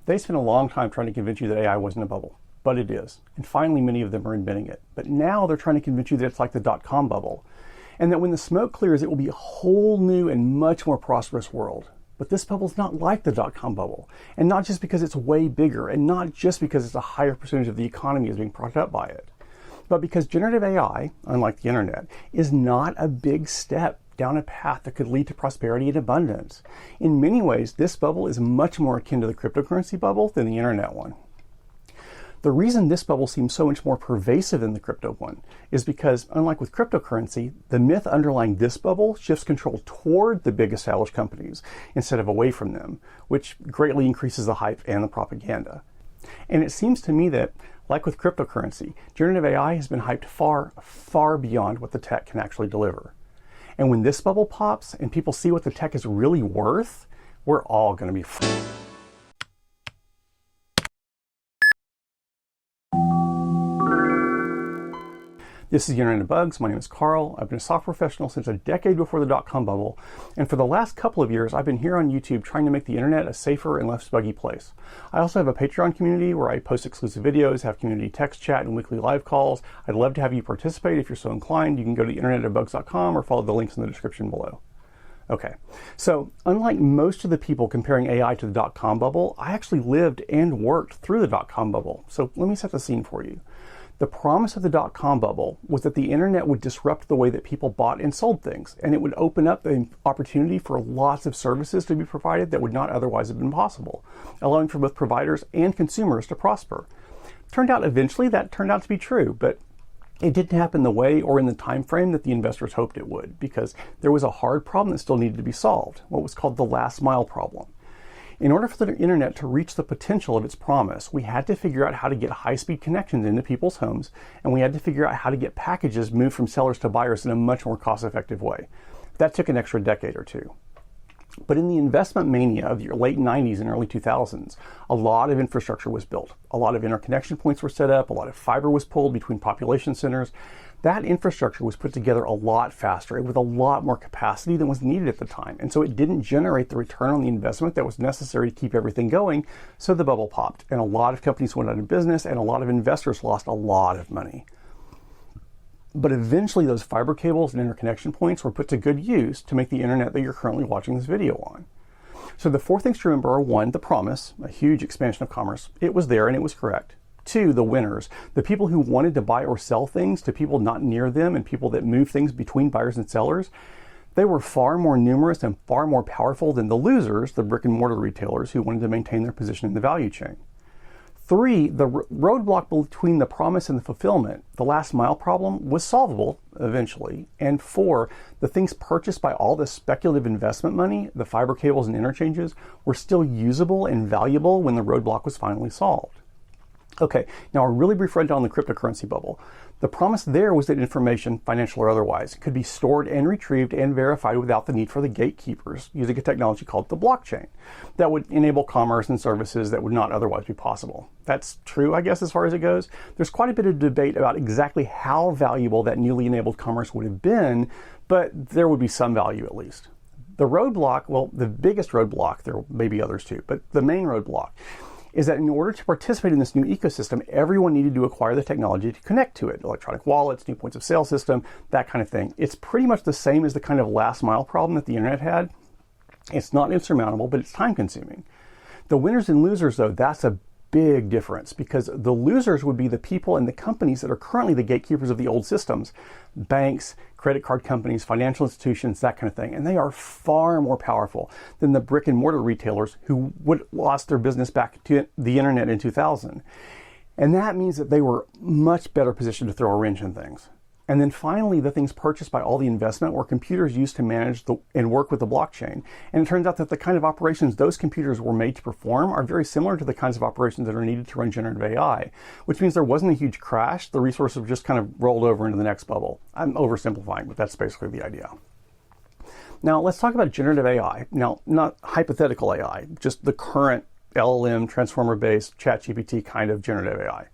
They spent a long time trying to convince you that AI wasn't a bubble, but it is. And finally, many of them are admitting it. But now they're trying to convince you that it's like the dot-com bubble, and that when the smoke clears, it will be a whole new and much more prosperous world. But this bubble is not like the dot-com bubble, and not just because it's way bigger, and not just because it's a higher percentage of the economy is being propped up by it, but because generative AI, unlike the internet, is not a big step down a path that could lead to prosperity and abundance. In many ways, this bubble is much more akin to the cryptocurrency bubble than the internet one. The reason this bubble seems so much more pervasive than the crypto one is because, unlike with cryptocurrency, the myth underlying this bubble shifts control toward the big established companies instead of away from them, which greatly increases the hype and the propaganda. And it seems to me that, like with cryptocurrency, generative AI has been hyped far, far beyond what the tech can actually deliver. And when this bubble pops and people see what the tech is really worth, we're all going to be This is Internet Bugs. My name is Carl. I've been a software professional since a decade before the dot-com bubble, and for the last couple of years I've been here on YouTube trying to make the internet a safer and less buggy place. I also have a Patreon community where I post exclusive videos, have community text chat, and weekly live calls. I'd love to have you participate if you're so inclined. You can go to internetofbugs.com or follow the links in the description below. Okay, so unlike most of the people comparing AI to the dot-com bubble, I actually lived and worked through the dot-com bubble. So let me set the scene for you. The promise of the dot-com bubble was that the internet would disrupt the way that people bought and sold things, and it would open up the opportunity for lots of services to be provided that would not otherwise have been possible, allowing for both providers and consumers to prosper. Eventually that turned out to be true, but it didn't happen the way or in the time frame that the investors hoped it would, because there was a hard problem that still needed to be solved, what was called the last mile problem. In order for the internet to reach the potential of its promise, we had to figure out how to get high-speed connections into people's homes, and we had to figure out how to get packages moved from sellers to buyers in a much more cost-effective way. That took an extra decade or two. But in the investment mania of the late 90s and early 2000s, a lot of infrastructure was built. A lot of interconnection points were set up, a lot of fiber was pulled between population centers. That infrastructure was put together a lot faster with a lot more capacity than was needed at the time. And so it didn't generate the return on the investment that was necessary to keep everything going. So the bubble popped and a lot of companies went out of business and a lot of investors lost a lot of money. But eventually those fiber cables and interconnection points were put to good use to make the internet that you're currently watching this video on. So the four things to remember are: one, the promise, a huge expansion of commerce. It was there and it was correct. Two, the winners, the people who wanted to buy or sell things to people not near them and people that move things between buyers and sellers. They were far more numerous and far more powerful than the losers, the brick and mortar retailers who wanted to maintain their position in the value chain. Three, the roadblock between the promise and the fulfillment, the last mile problem, was solvable eventually. And four, the things purchased by all the speculative investment money, the fiber cables and interchanges, were still usable and valuable when the roadblock was finally solved. Okay, now a really brief rundown on the cryptocurrency bubble. The promise there was that information, financial or otherwise, could be stored and retrieved and verified without the need for the gatekeepers, using a technology called the blockchain that would enable commerce and services that would not otherwise be possible. That's true, I guess, as far as it goes. There's quite a bit of debate about exactly how valuable that newly enabled commerce would have been, but there would be some value at least. The roadblock, well, the biggest roadblock, there may be others too, but the main roadblock is that in order to participate in this new ecosystem, everyone needed to acquire the technology to connect to it. Electronic wallets, new points of sale system, that kind of thing. It's pretty much the same as the kind of last mile problem that the internet had. It's not insurmountable, but it's time consuming. The winners and losers, though, that's a big difference, because the losers would be the people and the companies that are currently the gatekeepers of the old systems. Banks, credit card companies, financial institutions, that kind of thing. And they are far more powerful than the brick and mortar retailers who would lost their business back to the internet in 2000. And that means that they were much better positioned to throw a wrench in things. And then finally, the things purchased by all the investment were computers used to manage and work with the blockchain. And it turns out that the kind of operations those computers were made to perform are very similar to the kinds of operations that are needed to run generative AI, which means there wasn't a huge crash. The resources just kind of rolled over into the next bubble. I'm oversimplifying, but that's basically the idea. Now, let's talk about generative AI. Now, not hypothetical AI, just the current LLM, transformer-based, ChatGPT kind of generative AI.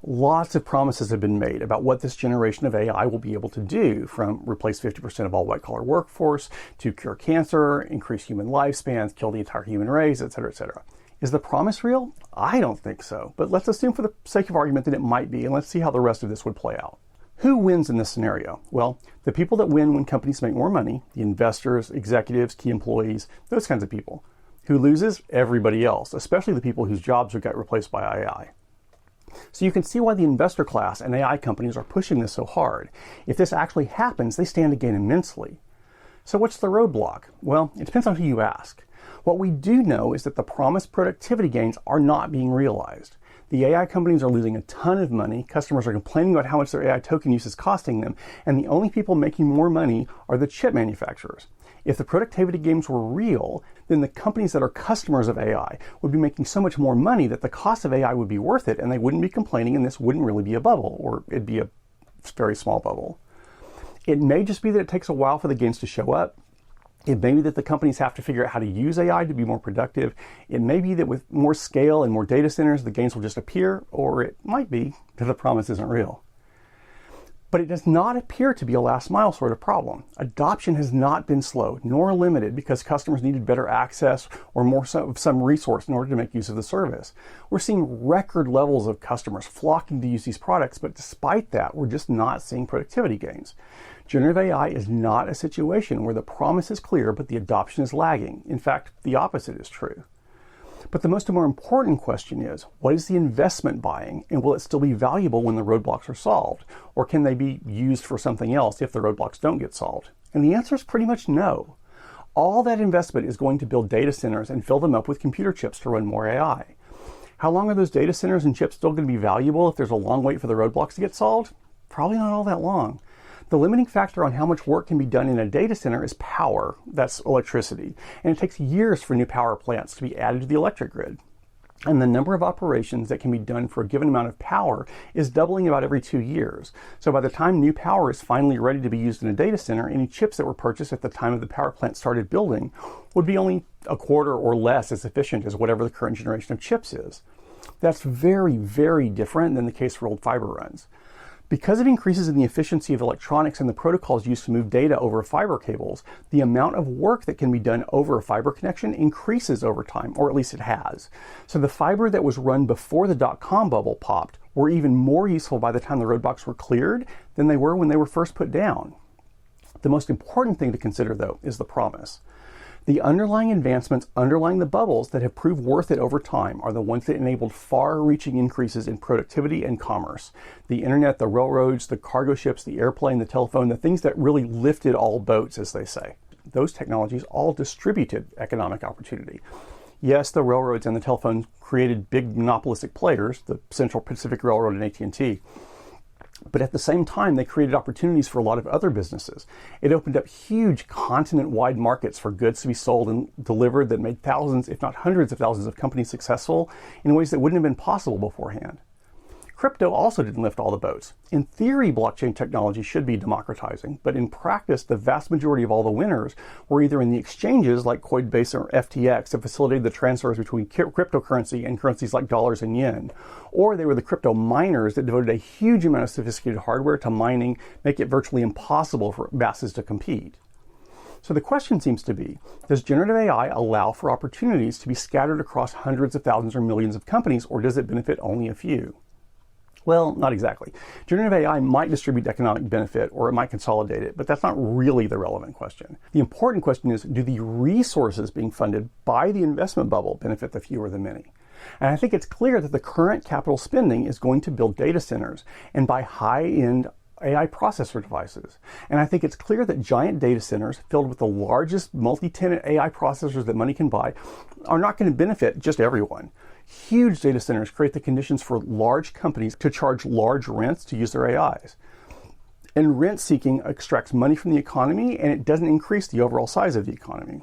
Lots of promises have been made about what this generation of AI will be able to do, from replace 50% of all white-collar workforce, to cure cancer, increase human lifespans, kill the entire human race, et cetera, et cetera. Is the promise real? I don't think so, but let's assume for the sake of argument that it might be, and let's see how the rest of this would play out. Who wins in this scenario? Well, the people that win when companies make more money, the investors, executives, key employees, those kinds of people. Who loses? Everybody else, especially the people whose jobs would get replaced by AI. So you can see why the investor class and AI companies are pushing this so hard. If this actually happens, they stand to gain immensely. So what's the roadblock? Well, it depends on who you ask. What we do know is that the promised productivity gains are not being realized. The AI companies are losing a ton of money, customers are complaining about how much their AI token use is costing them, and the only people making more money are the chip manufacturers. If the productivity gains were real, then the companies that are customers of AI would be making so much more money that the cost of AI would be worth it, and they wouldn't be complaining, and this wouldn't really be a bubble, or it'd be a very small bubble. It may just be that it takes a while for the gains to show up. It may be that the companies have to figure out how to use AI to be more productive. It may be that with more scale and more data centers, the gains will just appear, or it might be that the promise isn't real. But it does not appear to be a last mile sort of problem. Adoption has not been slow nor limited because customers needed better access or more some resource in order to make use of the service. We're seeing record levels of customers flocking to use these products, but despite that, we're just not seeing productivity gains. Generative AI is not a situation where the promise is clear, but the adoption is lagging. In fact, the opposite is true. But the more important question is, what is the investment buying, and will it still be valuable when the roadblocks are solved? Or can they be used for something else if the roadblocks don't get solved? And the answer is pretty much no. All that investment is going to build data centers and fill them up with computer chips to run more AI. How long are those data centers and chips still going to be valuable if there's a long wait for the roadblocks to get solved? Probably not all that long. The limiting factor on how much work can be done in a data center is power, that's electricity, and it takes years for new power plants to be added to the electric grid. And the number of operations that can be done for a given amount of power is doubling about every 2 years. So by the time new power is finally ready to be used in a data center, any chips that were purchased at the time of the power plant started building would be only a quarter or less as efficient as whatever the current generation of chips is. That's very, very different than the case for old fiber runs. Because of increases in the efficiency of electronics and the protocols used to move data over fiber cables, the amount of work that can be done over a fiber connection increases over time, or at least it has. So the fiber that was run before the .com bubble popped were even more useful by the time the roadblocks were cleared than they were when they were first put down. The most important thing to consider, though, is the promise. The underlying advancements underlying the bubbles that have proved worth it over time are the ones that enabled far-reaching increases in productivity and commerce. The internet, the railroads, the cargo ships, the airplane, the telephone, the things that really lifted all boats, as they say. Those technologies all distributed economic opportunity. Yes, the railroads and the telephone created big monopolistic players, the Central Pacific Railroad and AT&T. But at the same time, they created opportunities for a lot of other businesses. It opened up huge continent-wide markets for goods to be sold and delivered that made thousands, if not hundreds of thousands of companies successful in ways that wouldn't have been possible beforehand. Crypto also didn't lift all the boats. In theory, blockchain technology should be democratizing, but in practice, the vast majority of all the winners were either in the exchanges like Coinbase or FTX that facilitated the transfers between cryptocurrency and currencies like dollars and yen, or they were the crypto miners that devoted a huge amount of sophisticated hardware to mining, make it virtually impossible for masses to compete. So the question seems to be, does generative AI allow for opportunities to be scattered across hundreds of thousands or millions of companies, or does it benefit only a few? Well, not exactly. Generative AI might distribute economic benefit or it might consolidate it, but that's not really the relevant question. The important question is, do the resources being funded by the investment bubble benefit the few or the many? And I think it's clear that the current capital spending is going to build data centers and buy high-end AI processor devices. And I think it's clear that giant data centers filled with the largest multi-tenant AI processors that money can buy are not going to benefit just everyone. Huge data centers create the conditions for large companies to charge large rents to use their AIs. And rent seeking extracts money from the economy and it doesn't increase the overall size of the economy.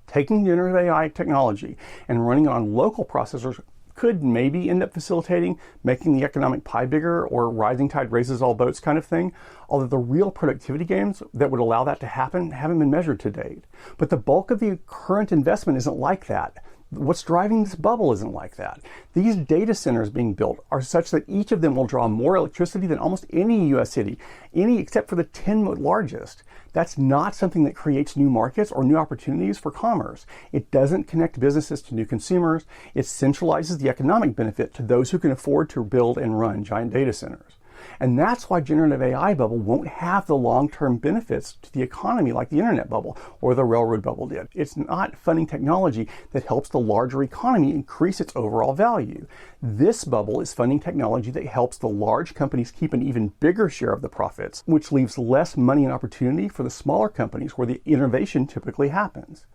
Taking generative AI technology and running it on local processors could maybe end up facilitating making the economic pie bigger or rising tide raises all boats kind of thing, although the real productivity gains that would allow that to happen haven't been measured to date. But the bulk of the current investment isn't like that. What's driving this bubble isn't like that. These data centers being built are such that each of them will draw more electricity than almost any US city, any except for the 10 largest. That's not something that creates new markets or new opportunities for commerce. It doesn't connect businesses to new consumers. It centralizes the economic benefit to those who can afford to build and run giant data centers. And that's why generative AI bubble won't have the long-term benefits to the economy like the internet bubble or the railroad bubble did. It's not funding technology that helps the larger economy increase its overall value. This bubble is funding technology that helps the large companies keep an even bigger share of the profits, which leaves less money and opportunity for the smaller companies where the innovation typically happens.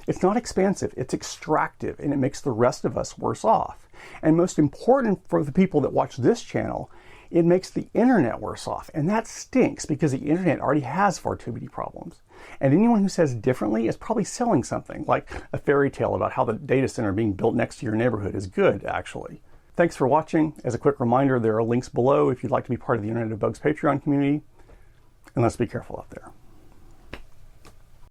It's not expansive, it's extractive, and it makes the rest of us worse off. And most important for the people that watch this channel, it makes the internet worse off. And that stinks because the internet already has far too many problems. And anyone who says differently is probably selling something, like a fairy tale about how the data center being built next to your neighborhood is good, actually. Thanks for watching. As a quick reminder, there are links below if you'd like to be part of the Internet of Bugs Patreon community. And let's be careful out there.